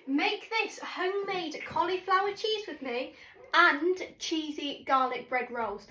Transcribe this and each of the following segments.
Make this homemade cauliflower cheese with me and cheesy garlic bread rolls.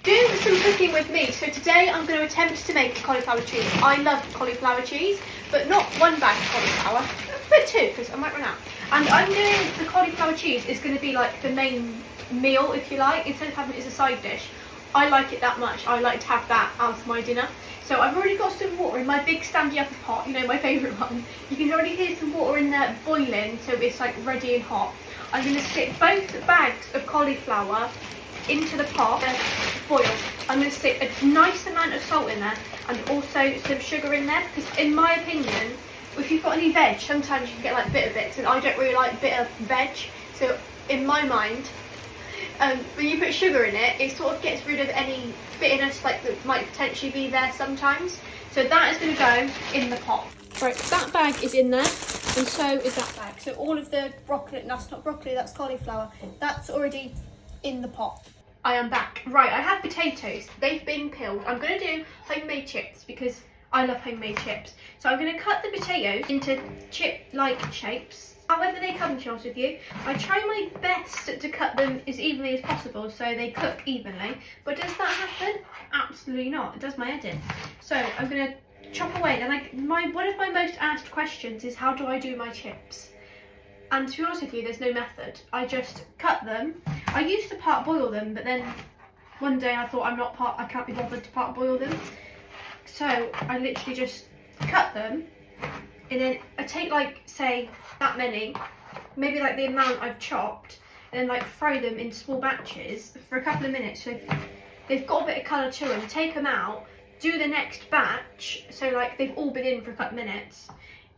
Do some cooking with me. So today I'm going to attempt to make a cauliflower cheese. I love cauliflower cheese, but not one bag of cauliflower, but two, because I might run out. And I'm doing the cauliflower cheese is going to be like the main meal, if you like, instead of having it as a side dish. I like it that much. I like to have that as my dinner. So I've already got some water in my big standy upper pot, you know, my favourite one. You can already hear some water in there boiling, so it's like ready and hot. I'm going to stick both bags of cauliflower into the pot and boil. I'm going to stick a nice amount of salt in there and also some sugar in there, because in my opinion, if you've got any veg, sometimes you can get like bitter bits, and I don't really like bitter veg. So in my mind, when you put sugar in it, it sort of gets rid of any bitterness like that might potentially be there sometimes. So that is going to go in the pot. Right, that bag is in there, and so is that bag. So all of the broccoli, that's not broccoli, that's cauliflower, that's already in the pot. I am back. Right, I have potatoes. They've been peeled. I'm going to do homemade chips because I love homemade chips. So I'm going to cut the potatoes into chip-like shapes, however they come, to be honest with you. I try my best to cut them as evenly as possible so they cook evenly. But does that happen? Absolutely not. It does my head in. So I'm going to chop away. And one of my most asked questions is, how do I do my chips? And to be honest with you, there's no method. I just cut them. I used to part boil them, but then one day I thought I can't be bothered to part boil them. So I literally just cut them, and then I take like, say, that many, maybe like the amount I've chopped, and then like fry them in small batches for a couple of minutes. So they've got a bit of colour to them, take them out, do the next batch, so like they've all been in for a couple of minutes,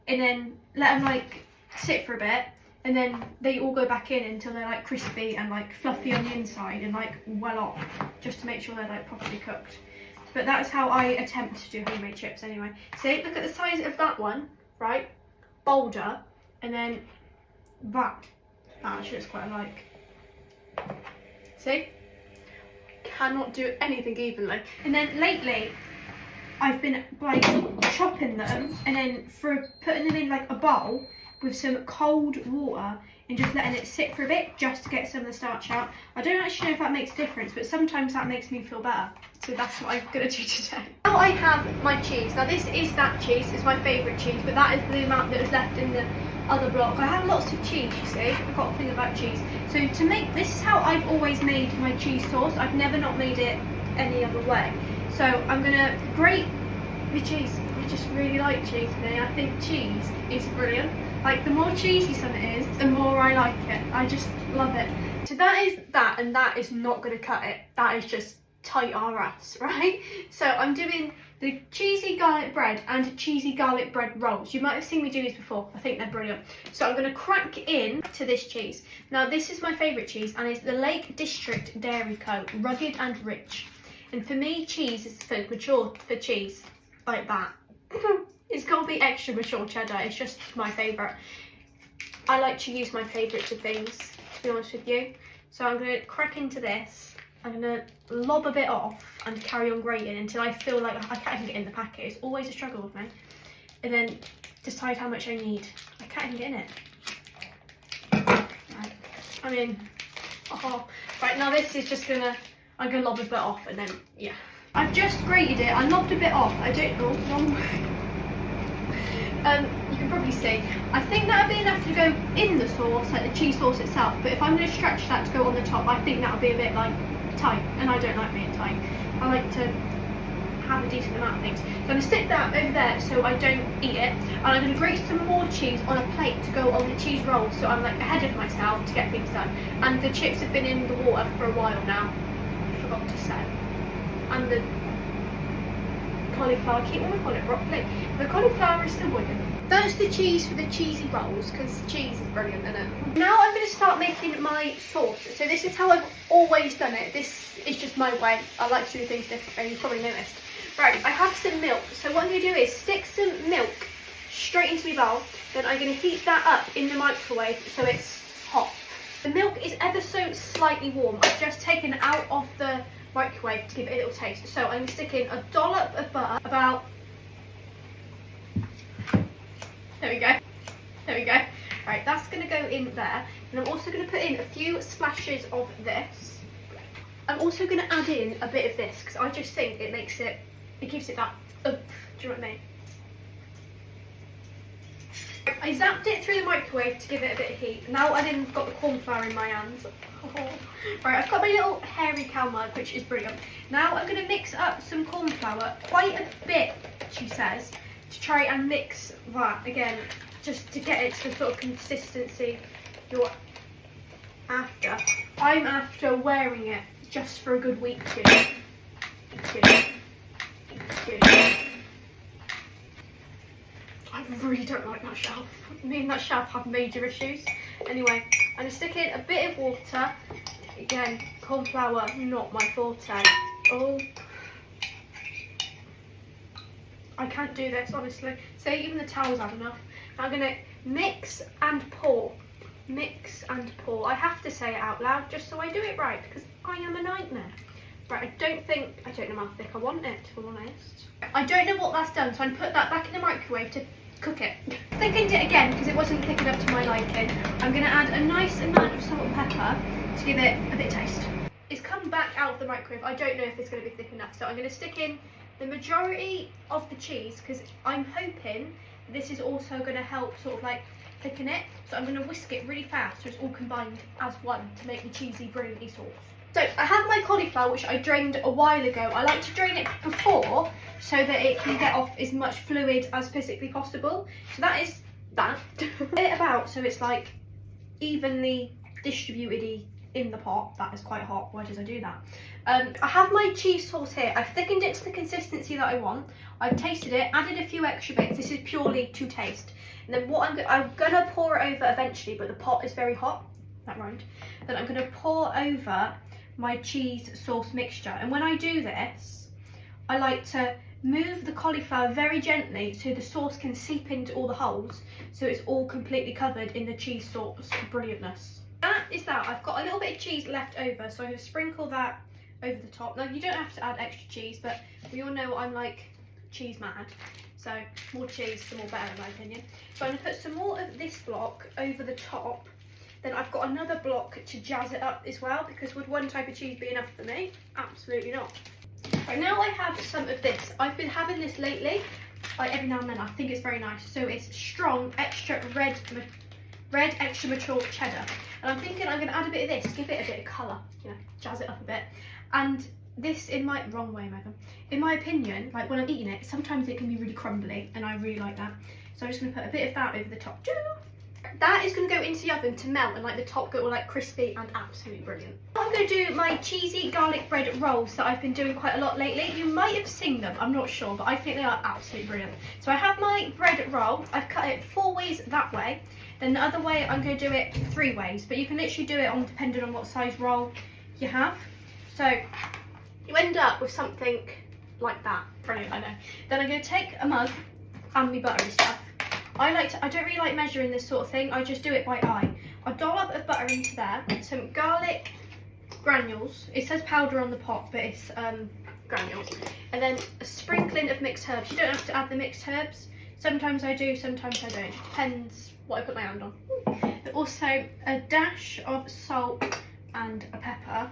and then let them like sit for a bit, and then they all go back in until they're like crispy and like fluffy on the inside and like well off, just to make sure they're like properly cooked. But that's how I attempt to do homemade chips anyway. See, look at the size of that one, right? Bolder, and then that actually is quite alike. See? Cannot do anything evenly. And then lately, I've been like chopping them and then putting them in like a bowl with some cold water and just letting it sit for a bit just to get some of the starch out. I don't actually know if that makes a difference, but sometimes that makes me feel better. So that's what I'm going to do today. Now I have my cheese. Now this is that cheese, it's my favourite cheese, but that is the amount that was left in the other block. I have lots of cheese, you see. I've got a thing about cheese. So to make, this is how I've always made my cheese sauce. I've never not made it any other way. So I'm going to grate the cheese. I just really like cheese today. I think cheese is brilliant. Like, the more cheesy something is, the more I like it. I just love it. So that is that, and that is not going to cut it. That is just tight our ass, right? So I'm doing the cheesy garlic bread and cheesy garlic bread rolls. You might have seen me do these before. I think they're brilliant. So I'm going to crack in to this cheese. Now, this is my favourite cheese, and it's the Lake District Dairy Co. Rugged and rich. And for me, cheese is mature for cheese, like that. It's got to be extra mature cheddar. It's just my favourite. I like to use my favourites of things, to be honest with you. So I'm going to crack into this. I'm going to lob a bit off and carry on grating until I feel like I can't even get in the packet. It's always a struggle with me. And then decide how much I need. I can't even get in it. Right. I mean, right, now this is just going to, I'm going to lob a bit off and then, yeah. I've just grated it. I lobbed a bit off. I don't know, wrong way. You can probably see. I think that would be enough to go in the sauce, like the cheese sauce itself, but if I'm going to stretch that to go on the top, I think that would be a bit like tight, and I don't like being tight. I like to have a decent amount of things. So I'm going to stick that over there so I don't eat it, and I'm going to grate some more cheese on a plate to go on the cheese rolls, so I'm like ahead of myself to get things done. And the chips have been in the water for a while now, I forgot to say. And the cauliflower, I keep wanting to call it broccoli. The cauliflower is still boiling. That's the cheese for the cheesy rolls, because cheese is brilliant, isn't it? Now I'm going to start making my sauce. So this is how I've always done it. This is just my way. I like to do things differently, you've probably noticed. Right, I have some milk. So what I'm going to do is stick some milk straight into my bowl. Then I'm going to heat that up in the microwave so it's hot. The milk is ever so slightly warm. I've just taken it out of the microwave to give it a little taste. So I'm going to stick in a dollop of butter, about There we go. There we go. Right, that's going to go in there. And I'm also going to put in a few splashes of this. I'm also going to add in a bit of this because I just think it makes it, it gives it that oomph. Do you know what I mean? I zapped it through the microwave to give it a bit of heat. Now I've then got the corn flour in my hands. Oh. Right, I've got my little hairy cow mug, which is brilliant. Now I'm going to mix up some corn flour, quite a bit, she says, to try and mix that again, just to get it to the sort of consistency you're after. I'm after wearing it just for a good week, I really don't like that shelf. Me and that shelf have major issues. Anyway, I'm going to stick in a bit of water. Again, corn flour, not my forte. Oh, I can't do this, honestly. So even the towels have enough. Now I'm going to mix and pour. Mix and pour. I have to say it out loud just so I do it right because I am a nightmare. Right, I don't know how thick I want it, to be honest. I don't know what that's done, so I put that back in the microwave to cook it. Thickened it again because it wasn't thick enough to my liking. I'm going to add a nice amount of salt and pepper to give it a bit of taste. It's come back out of the microwave. I don't know if it's going to be thick enough, so I'm going to stick in the majority of the cheese because I'm hoping this is also going to help sort of like thicken it. So I'm going to whisk it really fast so it's all combined as one to make the cheesy brilliantly sauce. So I have my cauliflower, which I drained a while ago. I like to drain it before so that it can get off as much fluid as physically possible. So that is that. It about so it's like evenly distributed in the pot. That is quite hot. Why did I do that? I have my cheese sauce here. I've thickened it to the consistency that I want. I've tasted it, added a few extra bits. This is purely to taste. And then what I'm gonna pour it over eventually, but the pot is very hot. That rhymed. Then I'm gonna pour over my cheese sauce mixture, and when I do this I like to move the cauliflower very gently so the sauce can seep into all the holes so it's all completely covered in the cheese sauce brilliantness. That is that. I've got a little bit of cheese left over, so I'm going to sprinkle that over the top. Now you don't have to add extra cheese, but we all know I'm like cheese mad, so more cheese the more better in my opinion. So I'm going to put some more of this block over the top. Then I've got another block to jazz it up as well, because would one type of cheese be enough for me? Absolutely not. Right, now I have some of this. I've been having this lately, like every now and then. I think it's very nice. So it's strong, extra red extra mature cheddar. And I'm thinking I'm going to add a bit of this, give it a bit of colour, you know, jazz it up a bit. And this, in my, wrong way Megan, in my opinion, like when I'm eating it, sometimes it can be really crumbly, and I really like that. So I'm just going to put a bit of that over the top. That is going to go into the oven to melt and like the top get all like crispy and absolutely brilliant. I'm going to do my cheesy garlic bread rolls that I've been doing quite a lot lately. You might have seen them, I'm not sure, but I think they are absolutely brilliant. So I have my bread roll. I've cut it 4 ways that way. Then the other way I'm going to do it 3 ways, but you can literally do it on depending on what size roll you have. So you end up with something like that. Brilliant, I know. Then I'm going to take a mug and my butter and stuff. I don't really like measuring this sort of thing, I just do it by eye. A dollop of butter into there, some garlic granules. It says powder on the pot, but it's granules. And then a sprinkling of mixed herbs. You don't have to add the mixed herbs. Sometimes I do, sometimes I don't. It depends what I put my hand on. But also a dash of salt and a pepper.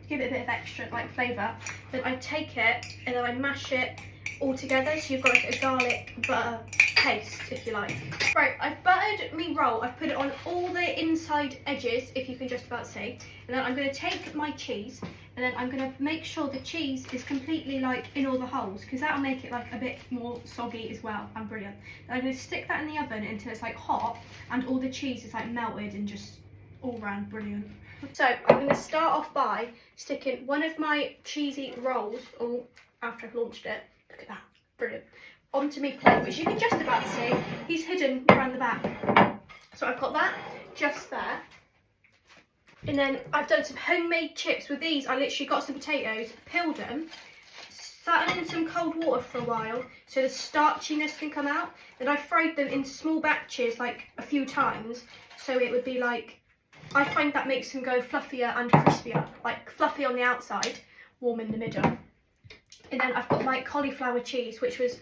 Give it a bit of extra like flavour. Then I take it and then I mash it all together, so you've got like a garlic butter paste, if you like. Right, I've buttered me roll. I've put it on all the inside edges, if you can just about see. And then I'm going to take my cheese, and then I'm going to make sure the cheese is completely like in all the holes, because that'll make it like a bit more soggy as well and brilliant. Then I'm going to stick that in the oven until it's like hot and all the cheese is like melted and just all round brilliant. So I'm going to start off by sticking one of my cheesy rolls, after I've launched it. Look at that, brilliant. Onto my plate, which you can just about see. He's hidden around the back. So I've got that just there. And then I've done some homemade chips with these. I literally got some potatoes, peeled them, sat them in some cold water for a while so the starchiness can come out. Then I fried them in small batches like a few times, so it would be like, I find that makes them go fluffier and crispier, like fluffy on the outside, warm in the middle. And then I've got my cauliflower cheese, which was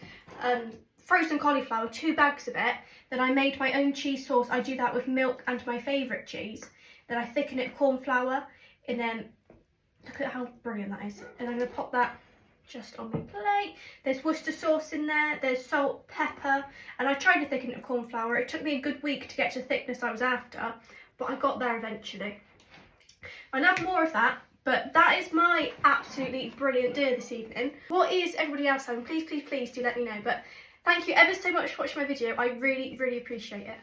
frozen cauliflower, 2 bags of it. Then I made my own cheese sauce. I do that with milk and my favourite cheese. Then I thicken it with corn flour, and then look at how brilliant that is. And I'm going to pop that just on my plate. There's Worcester sauce in there, there's salt, pepper, and I tried to thicken it with corn flour. It took me a good week to get to the thickness I was after, but I got there eventually. I'll have more of that, but that is my absolutely brilliant dinner this evening. What is everybody else having? Please, please, please do let me know. But thank you ever so much for watching my video. I really, really appreciate it.